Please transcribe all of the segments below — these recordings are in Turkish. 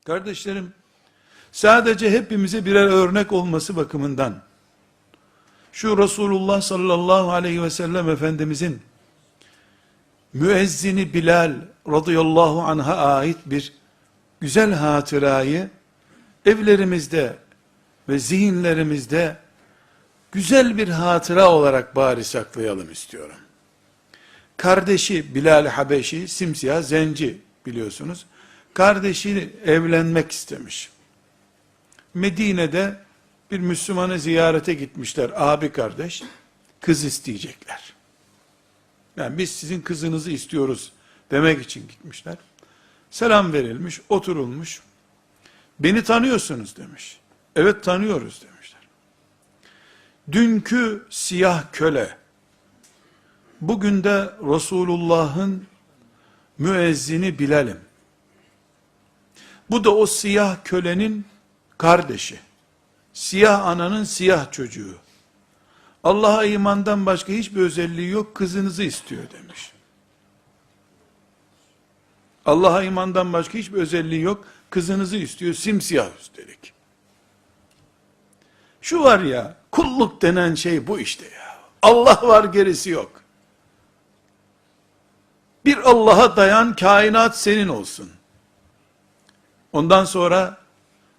Kardeşlerim, sadece hepimize birer örnek olması bakımından, şu Resulullah sallallahu aleyhi ve sellem Efendimizin, müezzini Bilal radıyallahu anh'a ait bir güzel hatırayı, evlerimizde ve zihinlerimizde, güzel bir hatıra olarak bari saklayalım istiyorum. Kardeşi Bilal Habeşi, simsiyah zenci biliyorsunuz. Kardeşi evlenmek istemiş. Medine'de bir Müslümanı ziyarete gitmişler, abi kardeş, kız isteyecekler. Yani biz sizin kızınızı istiyoruz demek için gitmişler. Selam verilmiş, oturulmuş. Beni tanıyorsunuz demiş. Evet tanıyoruz demişler. Dünkü siyah köle, bugün de Resulullah'ın müezzini Bilal'im. Bu da o siyah kölenin kardeşi. Siyah ananın siyah çocuğu. Allah'a imandan başka hiçbir özelliği yok, kızınızı istiyor demiş. Allah'a imandan başka hiçbir özelliği yok, kızınızı istiyor, simsiyah üstelik. Şu var ya, kulluk denen şey bu işte ya. Allah var, gerisi yok. Bir Allah'a dayan, kainat senin olsun. Ondan sonra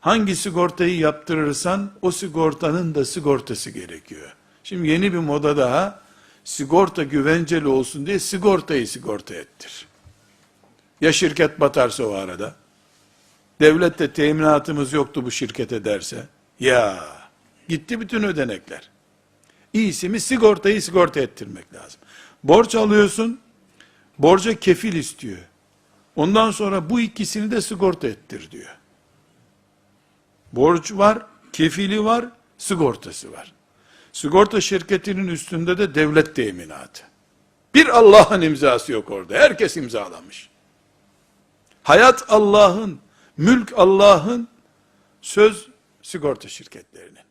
hangi sigortayı yaptırırsan o sigortanın da sigortası gerekiyor. Şimdi yeni bir moda daha, sigorta güvenceli olsun diye sigortayı sigorta ettir. Ya şirket batarsa o arada? Devlet de teminatımız yoktu bu şirkete derse, ya gitti bütün ödenekler. İyisi mi sigortayı sigorta ettirmek lazım. Borç alıyorsun, borca kefil istiyor. Ondan sonra bu ikisini de sigorta ettir diyor. Borç var, kefili var, sigortası var. Sigorta şirketinin üstünde de devlet teminatı. Bir Allah'ın imzası yok orada. Herkes imzalamış. Hayat Allah'ın, mülk Allah'ın, söz sigorta şirketlerinin.